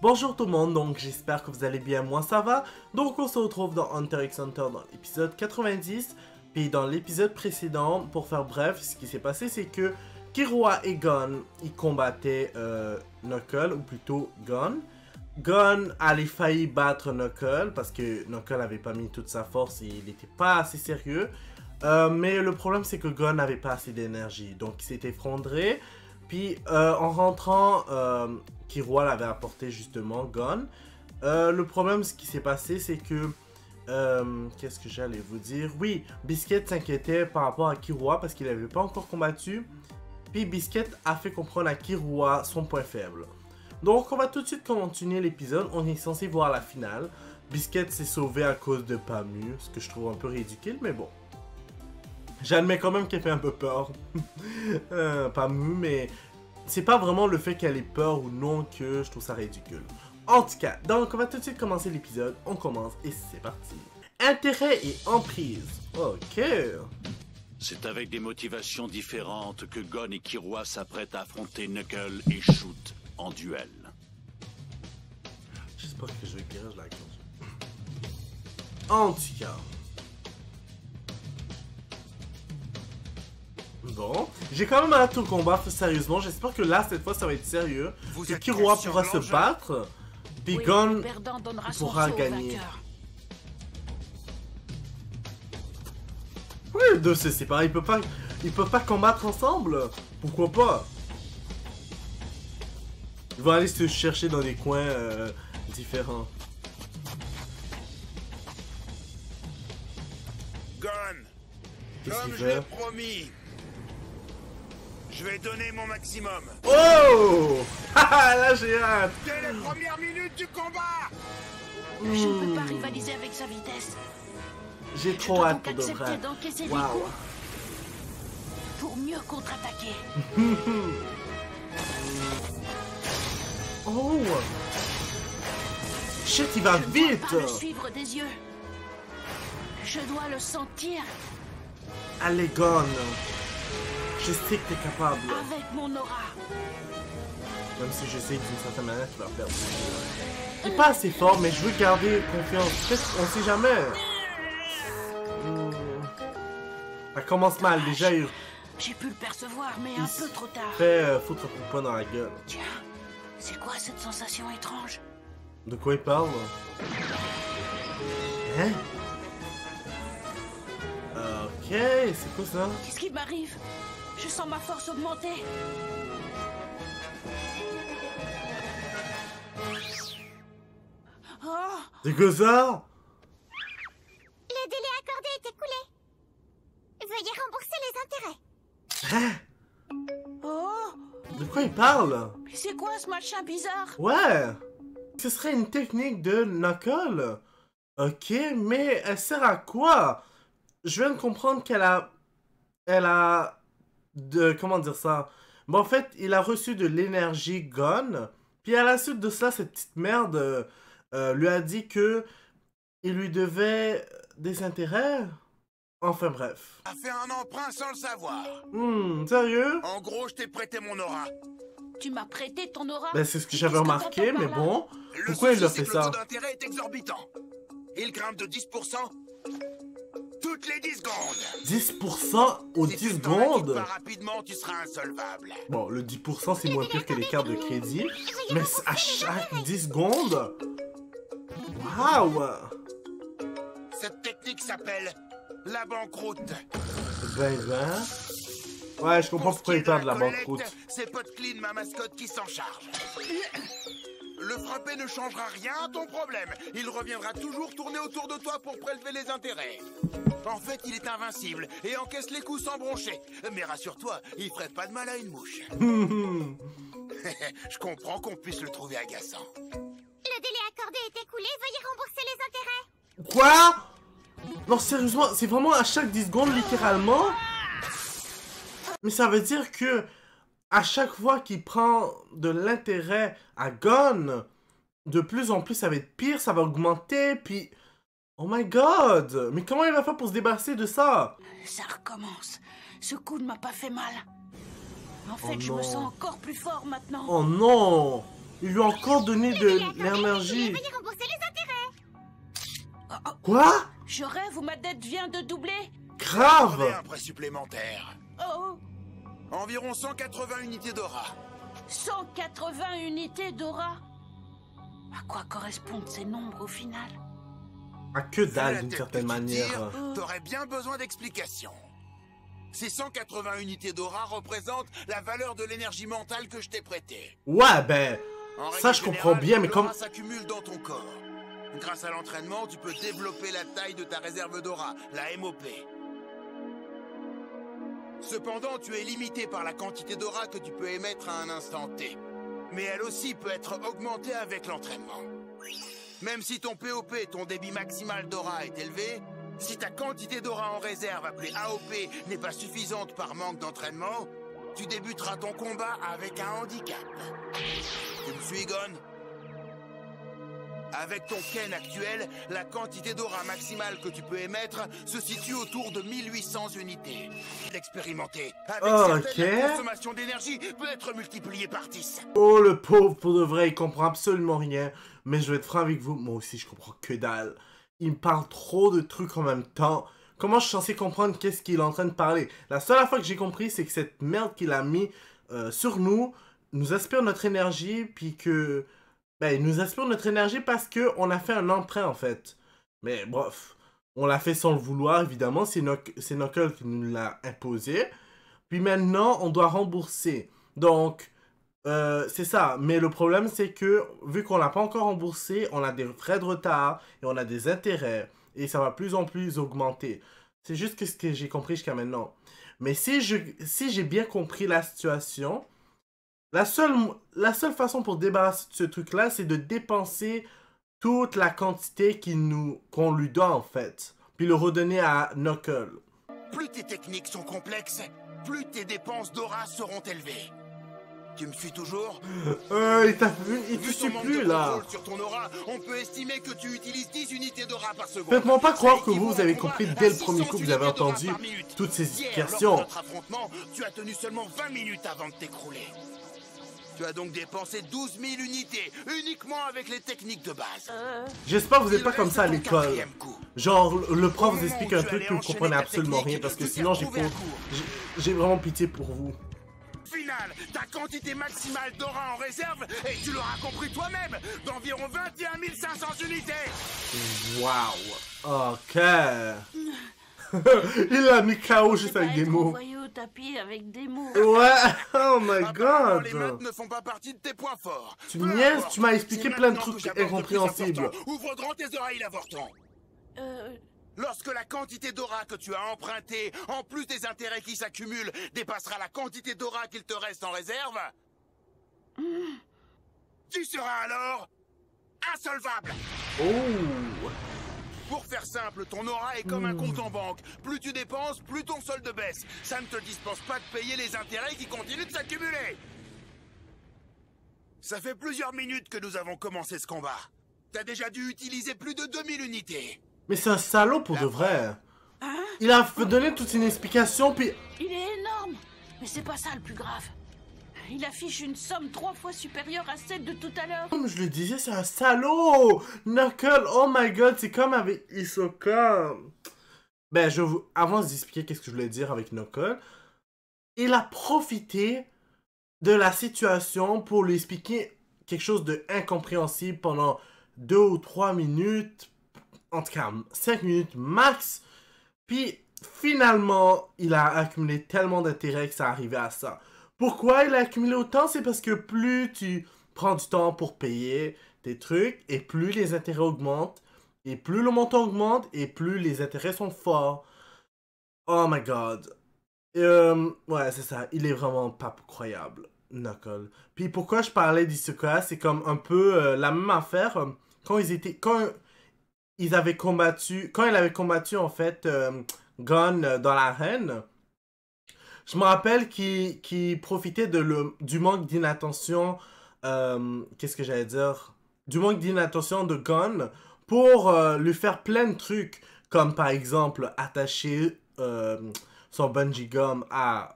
Bonjour tout le monde, donc j'espère que vous allez bien, moi ça va. Donc on se retrouve dans Hunter x Hunter dans l'épisode 90. Puis dans l'épisode précédent, pour faire bref, ce qui s'est passé c'est que Killua et Gon, ils combattaient Knuckle, ou plutôt Gon. Gon allait failli battre Knuckle, parce que Knuckle n'avait pas mis toute sa force et il n'était pas assez sérieux. Mais le problème c'est que Gon n'avait pas assez d'énergie, donc il s'est effondré. Puis en rentrant, Killua l'avait apporté justement, Gon. Le problème, ce qui s'est passé, c'est que... Qu'est-ce que j'allais vous dire? Oui, Biscuit s'inquiétait par rapport à Killua parce qu'il n'avait pas encore combattu. Puis Biscuit a fait comprendre à Killua son point faible. Donc on va tout de suite continuer l'épisode. On est censé voir la finale. Biscuit s'est sauvé à cause de Pamu, ce que je trouve un peu ridicule, mais bon. J'admets quand même qu'elle fait un peu peur. Pamu, mais c'est pas vraiment le fait qu'elle ait peur ou non que je trouve ça ridicule. En tout cas, donc on va tout de suite commencer l'épisode. On commence et c'est parti. Intérêt et emprise. Ok. C'est avec des motivations différentes que Gon et Killua s'apprêtent à affronter Knuckle et Shoot en duel. J'espère que je vais guérir la cause. En tout cas. Bon, j'ai quand même hâte au combat, sérieusement. J'espère que là, cette fois, ça va être sérieux. Que Killua pourra se battre. Puis Gon pourra gagner. Oui, les deux c'est séparé. Ils peuvent pas combattre ensemble. Pourquoi pas? Ils vont aller se chercher dans des coins différents. Gon, comme je l'ai promis, je vais donner mon maximum. Oh! Haha, là j'ai hâte. Dès les premières minutes du combat. Je ne peux pas rivaliser avec sa vitesse. J'ai trop hâte pour de accepter vrai. d'encaisser des Wow. coups pour mieux contre-attaquer. Oh! Shit, il va Je vite! dois pas le suivre des yeux. Je dois le sentir Allez, Gon! Je sais que t'es capable. avec mon aura. Même si je sais que d'une certaine manière, tu vas perdre. Il est pas assez fort, mais je veux garder confiance. Peut-être, on sait jamais. Ça commence mal, déjà il J'ai pu le percevoir, mais un peu trop tard. fait foutre un coup de poing dans la gueule. Tiens, c'est quoi cette sensation étrange? De quoi il parle? Hein? Ok, c'est quoi ça? Qu'est-ce qui m'arrive? Je sens ma force augmenter. Oh! C'est quoi ça? Le délai accordé est écoulé. Veuillez rembourser les intérêts. Hein? Oh! De quoi il parle? Mais c'est quoi ce machin bizarre? Ouais! Ce serait une technique de Knuckle. Ok, mais elle sert à quoi? Je viens de comprendre qu'elle a... Comment dire ça? Bon, en fait, il a reçu de l'énergie Gon. Puis à la suite de ça, cette petite merde lui a dit que il lui devait des intérêts. Enfin bref. A fait un emprunt sans le savoir. Sérieux? En gros, je t'ai prêté mon aura. Tu m'as prêté ton aura? Ben c'est ce que Mais j'avais qu'est-ce que remarqué, t'entends mais par là? bon. Le Pourquoi il a souci, fait c'est que le ça? taux d'intérêt est exorbitant. Il grimpe de 10% toutes les 10 secondes. 10% aux Si 10 tu t'en acquittes secondes? pas rapidement, tu seras insolvable. Bon, le 10% c'est moins pire que les cartes de crédit. Mais à chaque 10 secondes? Waouh! Cette technique s'appelle la banqueroute. Ben. Ouais, je comprends Pour ce pourquoi qui il est parle de la collecte, banqueroute. c'est Potclean, ma mascotte, qui s'en charge. Le frappé ne changera rien à ton problème. Il reviendra toujours tourner autour de toi pour prélever les intérêts. En fait, il est invincible et encaisse les coups sans broncher. Mais rassure-toi, il ferait pas de mal à une mouche. Je comprends qu'on puisse le trouver agaçant. Le délai accordé est écoulé. Veuillez rembourser les intérêts. Quoi? Non, sérieusement, c'est vraiment à chaque 10 secondes, littéralement? Mais ça veut dire que à chaque fois qu'il prend de l'intérêt à Gon, de plus en plus ça va être pire, ça va augmenter, puis... Oh my god! Mais comment il va faire pour se débarrasser de ça? Ça recommence. Ce coup ne m'a pas fait mal. En fait, Oh je me non. sens encore plus fort maintenant. Oh non! Ils lui ont encore donné de l'énergie. Veuillez rembourser les intérêts. Quoi? Je rêve ou ma dette vient de doubler? Grave! Un prêt supplémentaire. Oh, Environ 180 unités d'aura. 180 unités d'aura. À quoi correspondent ces nombres au final? À que Vu la dalle d'une tête certaine que tu manière. tires, t'aurais bien besoin d'explications. Ces 180 unités d'aura représentent la valeur de l'énergie mentale que je t'ai prêtée. Ouais, ben, En ça règle je comprends générale, bien, mais l'aura comme... s'accumule dans ton corps. Grâce à l'entraînement, tu peux développer la taille de ta réserve d'aura, la MOP. Cependant, tu es limité par la quantité d'aura que tu peux émettre à un instant T. Mais elle aussi peut être augmentée avec l'entraînement. Même si ton POP, ton débit maximal d'aura est élevé, si ta quantité d'aura en réserve, appelée AOP, n'est pas suffisante par manque d'entraînement, tu débuteras ton combat avec un handicap. Tu me suis, Gon? Avec ton Ken actuel, la quantité d'aura maximale que tu peux émettre se situe autour de 1800 unités. L'expérimenter. Avec certaines, la consommation d'énergie peut être multipliée par 10. Oh, le pauvre, pour de vrai, il comprend absolument rien. Mais je vais être franc avec vous, moi aussi, je comprends que dalle. Il me parle trop de trucs en même temps. Comment je suis censé comprendre qu'est-ce qu'il est en train de parler? La seule fois que j'ai compris, c'est que cette merde qu'il a mis sur nous aspire notre énergie, puis que... Ben, il nous aspire notre énergie parce qu'on a fait un emprunt, en fait. Mais bref, on l'a fait sans le vouloir, évidemment. C'est Knuckles qui nous l'a imposé. Puis maintenant, on doit rembourser. Donc, c'est ça. Mais le problème, c'est que, vu qu'on l'a pas encore remboursé, on a des frais de retard et on a des intérêts. Et ça va plus en plus augmenter. C'est juste que ce que j'ai compris jusqu'à maintenant. Mais si j'ai bien compris la situation... La seule façon pour débarrasser de ce truc-là, c'est de dépenser toute la quantité qu'on lui doit, en fait. Puis le redonner à Knuckles. Plus tes techniques sont complexes, plus tes dépenses d'aura seront élevées. Tu me suis toujours? Il te Vu suit ton manque plus, de là. contrôle sur ton aura, on peut estimer que tu utilises 10 unités d'aura par seconde. Faites-moi pas croire que équivaut vous avez en compris combat dès le à premier 600 coup que vous avez unités d'aura entendu par minute. toutes ces Hier, explications. lors de notre affrontement, tu as tenu seulement 20 minutes avant de t'écrouler. Tu as donc dépensé 12 000 unités, uniquement avec les techniques de base. J'espère que vous n'êtes Il pas comme reste ça à ton l'école. quatrième coup. Genre, le prof Au vous moment explique où un tu truc allais que vous enchaîner comprenez ta absolument technique, rien, parce que tu t'es sinon retrouvé à court. j'ai vraiment pitié pour vous. Final, ta quantité maximale d'aura en réserve, et tu l'auras compris toi-même, d'environ 21 500 unités. Waouh. Ok. Il a mis KO juste avec des mots. Envoyé au tapis avec des mots. Ouais. Oh my Apparemment, les god. maths ne font pas partie de tes points forts. Tu Peu me niaises, importe, tu m'as expliqué c'est plein de maintenant trucs que j'aborde le plus incompréhensibles. important. Ouvre grand tes oreilles, l'avorton. Lorsque la quantité d'aura que tu as empruntée, en plus des intérêts qui s'accumulent, dépassera la quantité d'aura qu'il te reste en réserve, tu seras alors insolvable. Oh. Pour faire simple, ton aura est comme un compte en banque. Plus tu dépenses, plus ton solde baisse. Ça ne te dispense pas de payer les intérêts qui continuent de s'accumuler. Ça fait plusieurs minutes que nous avons commencé ce combat. T'as déjà dû utiliser plus de 2000 unités. Mais c'est un salaud pour de vrai. Il a donné toute une explication, puis... Il est énorme. Mais c'est pas ça le plus grave. Il affiche une somme 3 fois supérieure à celle de tout à l'heure. Comme je le disais, c'est un salaud! Knuckles, oh my god, c'est comme avec Hisoka. Ben, avant de vous expliquer qu'est-ce que je voulais dire avec Knuckles, il a profité de la situation pour lui expliquer quelque chose d'incompréhensible pendant 2 ou 3 minutes, en tout cas 5 minutes max, puis finalement, il a accumulé tellement d'intérêt que ça arrivait à ça. Pourquoi il a accumulé autant? C'est parce que plus tu prends du temps pour payer tes trucs, et plus les intérêts augmentent, et plus le montant augmente, et plus les intérêts sont forts. Oh my god. Ouais, c'est ça. Il est vraiment pas croyable, Knuckles. Puis pourquoi je parlais d'Hisoka, c'est comme un peu la même affaire. Quand il avait combattu en fait Gon dans l'arène, je me rappelle qu'il profitait du manque d'inattention, qu'est-ce que j'allais dire? Du manque d'inattention de Gon pour lui faire plein de trucs, comme par exemple attacher son bungee gum à,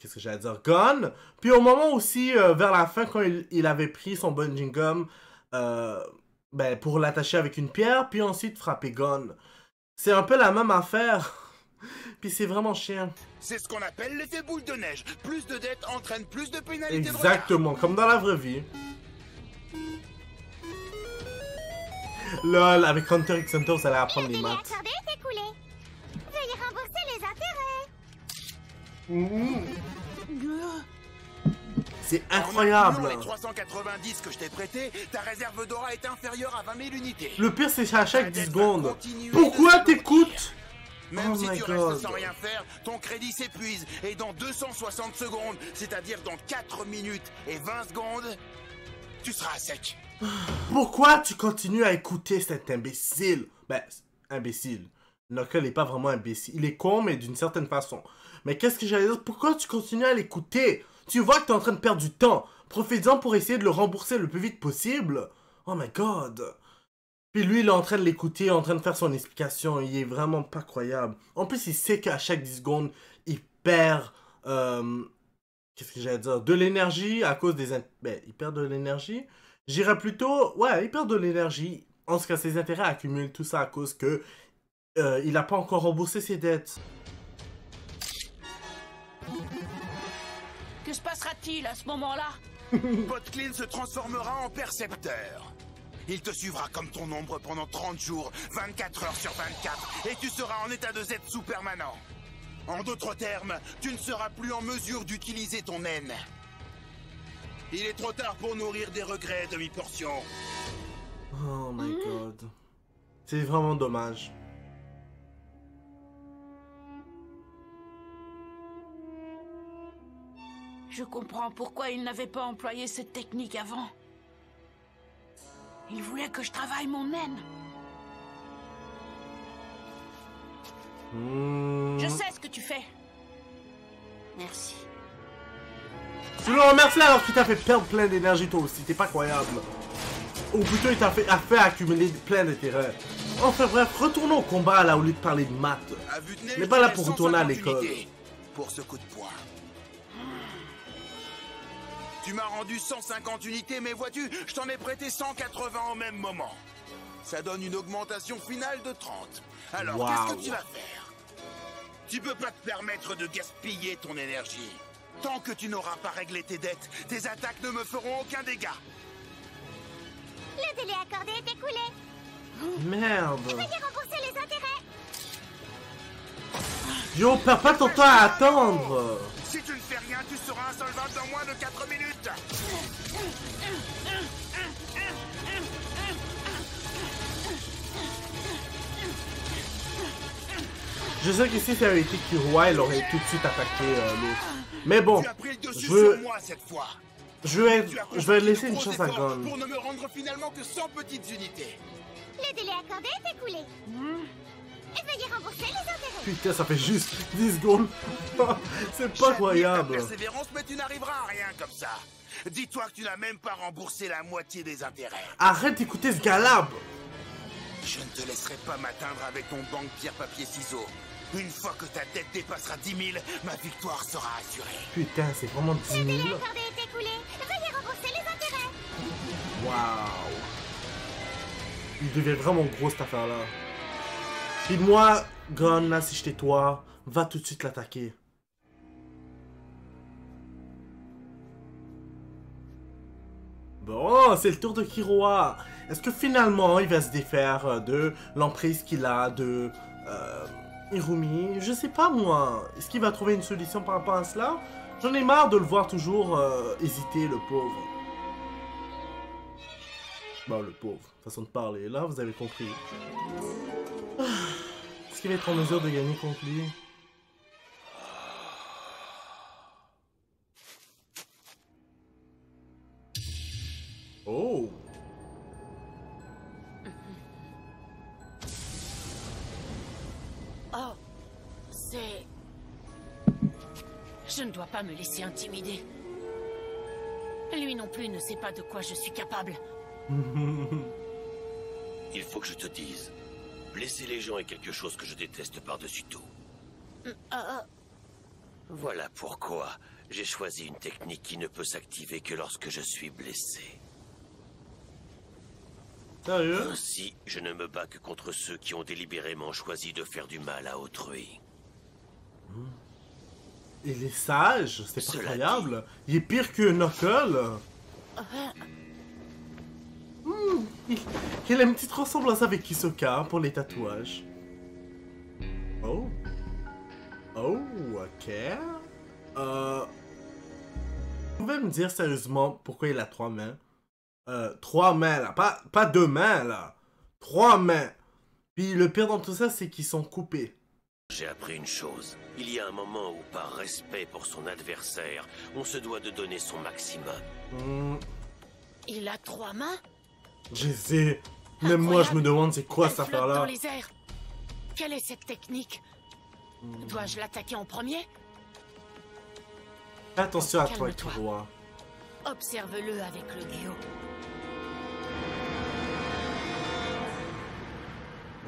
qu'est-ce que j'allais dire, Gon. Puis au moment aussi, vers la fin, quand il avait pris son bungee gum ben, pour l'attacher avec une pierre, puis ensuite frapper Gon. C'est un peu la même affaire. Puis c'est vraiment chiant. C'est ce qu'on appelle l'effet boule de neige. Plus de dettes entraîne plus de pénalités. Exactement, comme dans la vraie vie. Lol, avec Hunter x Hunter, vous allez apprendre les maths. accordé est écoulé. Veuillez rembourser les intérêts. C'est En incroyable. incluant les 390 que je t'ai prêtés, ta réserve d'aura est inférieure à 20 000 unités. Le pire, c'est à chaque 10 Ta dette secondes. va continuer Pourquoi de se t'écoutes? Même Oh si my tu God. restes sans rien faire, ton crédit s'épuise. Et dans 260 secondes, c'est-à-dire dans 4 minutes et 20 secondes, tu seras à sec. Pourquoi tu continues à écouter cet imbécile? Ben, imbécile. Knuckles n'est pas vraiment imbécile. Il est con, mais d'une certaine façon. Mais qu'est-ce que j'allais dire? Pourquoi tu continues à l'écouter? Tu vois que t'es en train de perdre du temps. Profite-en pour essayer de le rembourser le plus vite possible. Oh my god. Puis lui, il est en train de l'écouter, en train de faire son explication. Il est vraiment pas croyable. En plus, il sait qu'à chaque 10 secondes, il perd... qu'est-ce que j'allais dire? De l'énergie à cause des... Ben, il perd de l'énergie. J'irais plutôt... Ouais, il perd de l'énergie. En ce cas, ses intérêts accumulent tout ça à cause que... il n'a pas encore remboursé ses dettes. Que se passera-t-il à ce moment-là? Potclean se transformera en percepteur. Il te suivra comme ton ombre pendant 30 jours, 24 heures sur 24, et tu seras en état de zetsu permanent. En d'autres termes, tu ne seras plus en mesure d'utiliser ton haine. Il est trop tard pour nourrir des regrets demi-portion. Oh my god. C'est vraiment dommage. Je comprends pourquoi il n'avait pas employé cette technique avant. Il voulait que je travaille mon haine. Je sais ce que tu fais. Merci. Tu le remercies alors qu'il t'a fait perdre plein d'énergie toi aussi, t'es pas croyable. Ou plutôt il t'a fait accumuler plein d'intérêts. Enfin bref, retournons au combat là au lieu de parler de maths. À vue de nez, On n'est pas là il pour reste retourner à 150 l'école. unités pour ce coup de poing. Tu m'as rendu 150 unités, mais vois-tu, je t'en ai prêté 180 au même moment. Ça donne une augmentation finale de 30. Alors, Wow. qu'est-ce que tu vas faire? Tu peux pas te permettre de gaspiller ton énergie. Tant que tu n'auras pas réglé tes dettes, tes attaques ne me feront aucun dégât. Le délai accordé est écoulé. Merde. Veuillez rembourser les intérêts. Yo, perds pas ton temps à attendre. Si tu ne fais rien, tu seras insolvable dans moins de 4 minutes. Je sais que si ça avait été Killua, il aurait tout de suite attaqué l'autre. Mais bon, Tu as pris le dessus je veux... sur moi cette fois. Je vais Tu as laisser une gros chance à efforts Gon. pour ne me rendre finalement que 100 petites unités. Le délai accordé est écoulé. Et veuillez rembourser les intérêts. Putain, ça fait juste 10 secondes. C'est pas J'admire croyable. ta persévérance, mais tu n'arriveras à rien comme ça. Dis-toi que tu n'as même pas remboursé la moitié des intérêts. Arrête d'écouter ce gars-là. Je ne te laisserai pas m'atteindre avec ton banque pierre-papier-ciseaux. Une fois que ta dette dépassera 10 000, ma victoire sera assurée. Putain, c'est vraiment 10 Le délai 000. accordé est écoulé. Veuillez rembourser les intérêts. Waouh. Il devient vraiment gros cette affaire-là. Puis moi, Gon, là, si j'étais toi, va tout de suite l'attaquer. Bon, c'est le tour de Killua. Est-ce que finalement, il va se défaire de l'emprise qu'il a de Irumi? Je sais pas, moi. Est-ce qu'il va trouver une solution par rapport à cela? J'en ai marre de le voir toujours hésiter, le pauvre. Bon, le pauvre, façon de parler. Là, vous avez compris. Est-ce qu'il va être en mesure de gagner contre lui? Oh! Oh, c'est... Je ne dois pas me laisser intimider. Lui non plus ne sait pas de quoi je suis capable. Il faut que je te dise, blesser les gens est quelque chose que je déteste par-dessus tout. Voilà pourquoi j'ai choisi une technique qui ne peut s'activer que lorsque je suis blessé. Sérieux? Ainsi, je ne me bats que contre ceux qui ont délibérément choisi de faire du mal à autrui. Il est sage, c'est pas Cela incroyable. Il est pire que Knuckles. Il a une petite ressemblance avec Hisoka pour les tatouages. Oh. Oh, ok. Vous pouvez me dire sérieusement pourquoi il a 3 mains? 3 mains là, pas 2 mains là. 3 mains. Puis le pire dans tout ça, c'est qu'ils sont coupés. J'ai appris une chose. Il y a un moment où, par respect pour son adversaire, on se doit de donner son maximum. Il a 3 mains? Je sais. Même moi, je me demande c'est quoi Elle cette flotte affaire-là. dans les airs. Quelle est cette technique? Dois-je l'attaquer en premier? Fais attention à toi, Calme-toi. Killua. Observe-le avec le Gyo.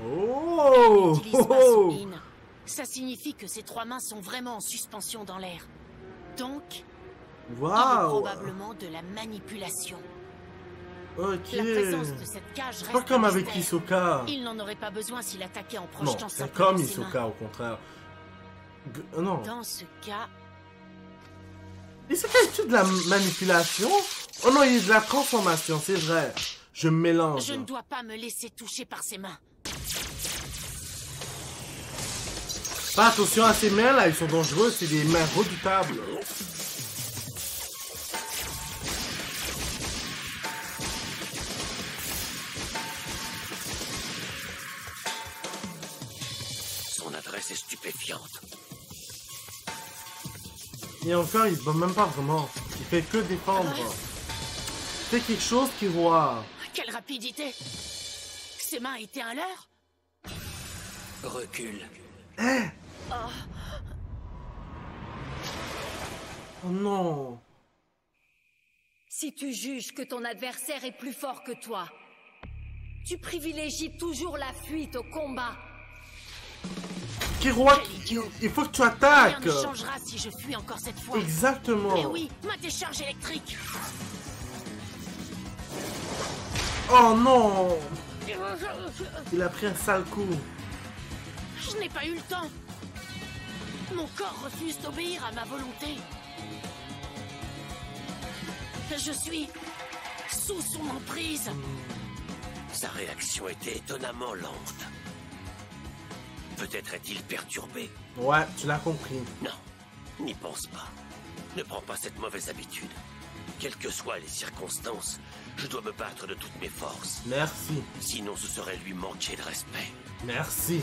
Oh! N'utilise pas son in. Ça signifie que ses 3 mains sont vraiment en suspension dans l'air. Donc, il est Waouh! probablement de la manipulation. Ok. La présence de cette cage reste Pas comme un avec mystère. Hisoka. Il n'en aurait pas besoin s'il attaquait en Non, projetant c'est simplement comme ses mains. Hisoka au contraire. Non. Dans ce cas, Hisoka est-tu de la manipulation? Oh non, il est de la transformation, c'est vrai. Je me mélange. je ne dois pas me laisser toucher par ses mains. Fais attention à ces mains là, ils sont dangereux, c'est des mains redoutables. Son adresse est stupéfiante. Et encore, il se bat même pas vraiment. Il fait que défendre. Fais quelque chose qui voit. Quelle rapidité! Ses mains étaient un leurre? Recule. Oh non. Si tu juges que ton adversaire est plus fort que toi, tu privilégies toujours la fuite au combat. Killua, il faut que tu Rien attaques. ne changera si je fuis encore cette fois. Exactement. Mais oui, ma décharge électrique! Oh non. Il a pris un sale coup. Je n'ai pas eu le temps. Mon corps refuse d'obéir à ma volonté. Je suis sous son emprise. Sa réaction était étonnamment lente. Peut-être est-il perturbé. Ouais, tu l'as compris. Non, n'y pense pas. Ne prends pas cette mauvaise habitude. Quelles que soient les circonstances, je dois me battre de toutes mes forces. Merci. Sinon, ce serait lui manquer de respect. Merci.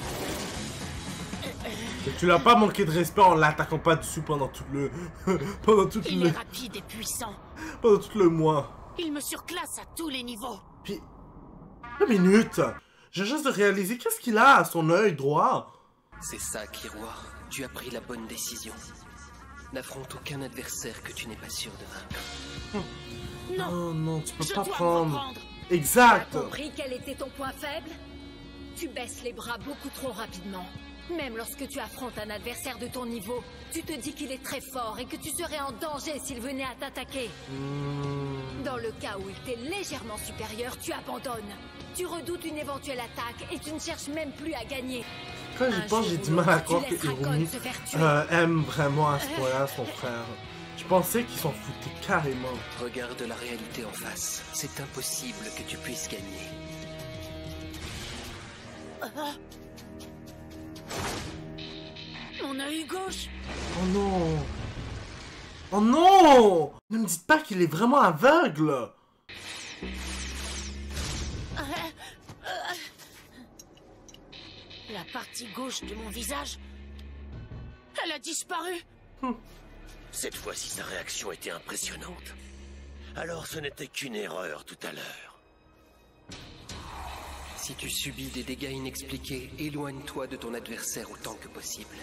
Et tu l'as pas manqué de respect en l'attaquant pas dessus pendant tout le... pendant tout Il le... est rapide et puissant. pendant tout le mois. Il me surclasse à tous les niveaux. Puis... Une minute. J'ai juste de réaliser qu'est-ce qu'il a à son œil droit. C'est ça, Killua. Tu as pris la bonne décision. N'affronte aucun adversaire que tu n'es pas sûr de vaincre. Non, Oh non, tu peux je pas dois me prendre. reprendre. Exact. T'as compris quel était ton point faible? Tu baisses les bras beaucoup trop rapidement. Même lorsque tu affrontes un adversaire de ton niveau, tu te dis qu'il est très fort et que tu serais en danger s'il venait à t'attaquer. Dans le cas où il t'est légèrement supérieur, tu abandonnes. Tu redoutes une éventuelle attaque et tu ne cherches même plus à gagner. Quand j'y Un pense, jour j'ai ou du mal à l'autre, croire tu que laisseras Hirumi Gon se faire tuer. aime vraiment à ce point-là son frère. Je pensais qu'il s'en foutait carrément. Regarde la réalité en face. C'est impossible que tu puisses gagner. Mon œil gauche. Oh non. Oh non. Ne me dites pas qu'il est vraiment aveugle. La partie gauche de mon visage, elle a disparu. Cette fois-ci, sa réaction était impressionnante. Alors ce n'était qu'une erreur tout à l'heure. Si tu subis des dégâts inexpliqués, éloigne-toi de ton adversaire autant que possible.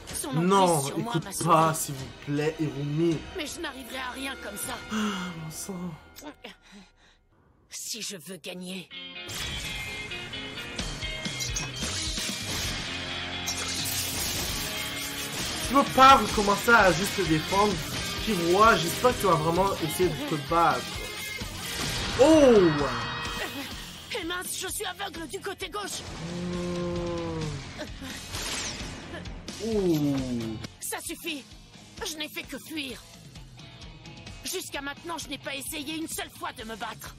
Son emprise Non, sur moi écoute m'a sauvé. pas, s'il vous plaît, Hirumi. Mais je n'arriverai à rien comme ça. Mon sang. Si je veux gagner. peux pas recommencer à juste te défendre. Killua, j'espère que tu vas vraiment essayer de te battre. Oh! Et mince, je suis aveugle du côté gauche. Ça suffit. Je n'ai fait que fuir. Jusqu'à maintenant, je n'ai pas essayé une seule fois de me battre.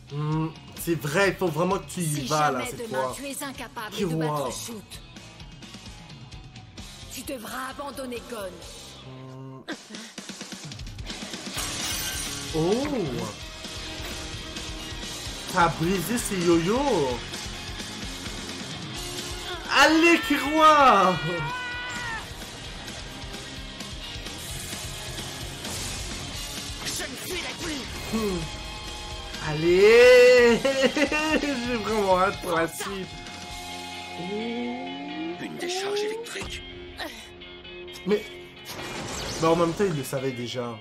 C'est vrai, il faut vraiment que tu y vas là Si cette jamais demain fois. tu es incapable Killua. de battre Shoot, tu devras abandonner Gon. Oh! T'as brisé ses yo-yo! Allez, Killua! Je ne fuirai plus. Allez! J'ai vraiment hâte pour la suite. Une décharge électrique. Mais en même temps, il le savait déjà.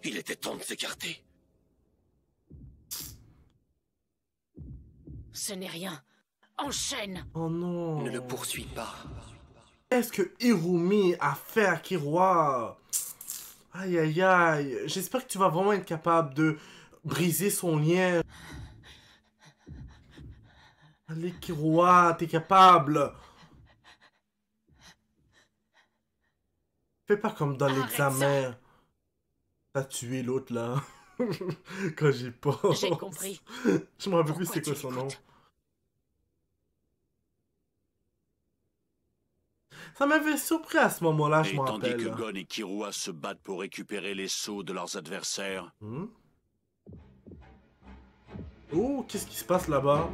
Il était temps de s'écarter. Ce n'est rien. Enchaîne. Oh non! Ne le poursuis pas. Qu'est-ce que Hirumi a fait à Killua? Aïe aïe aïe. J'espère que tu vas vraiment être capable de briser son lien. Allez Killua, t'es capable. Fais pas comme dans Arrête l'examen. T'as tué l'autre là. Quand j'ai pas. J'ai compris. Je me rappelle plus Pourquoi c'est quoi tu son nom. l'écoutes? Ça m'avait surpris à ce moment-là, je Et me tandis rappelle. que Gon et Killua se battent pour récupérer les sceaux de leurs adversaires, Oh, qu'est-ce qui se passe là-bas?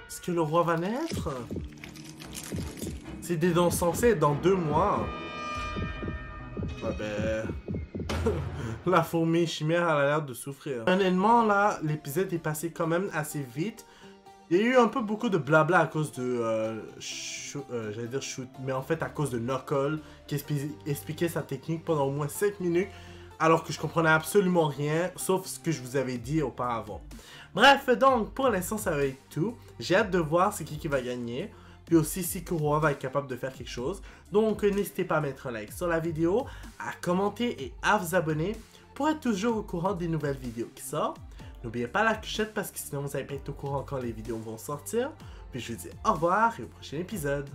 Est-ce que le roi va naître? C'est censé être dans 2 mois. Ah ben... La fourmi chimère elle a l'air de souffrir. Honnêtement, là, l'épisode est passé quand même assez vite. Il y a eu un peu beaucoup de blabla à cause de... j'allais dire shoot, mais en fait à cause de Knuckles, qui expliquait sa technique pendant au moins 5 minutes, alors que je comprenais absolument rien, sauf ce que je vous avais dit auparavant. Bref, donc, pour l'instant, ça va être tout. J'ai hâte de voir c'est qui va gagner, puis aussi si Killua va être capable de faire quelque chose. Donc, n'hésitez pas à mettre un like sur la vidéo, à commenter et à vous abonner pour être toujours au courant des nouvelles vidéos qui sortent. N'oubliez pas la clochette parce que sinon vous n'allez pas être au courant quand les vidéos vont sortir. Puis je vous dis au revoir et au prochain épisode.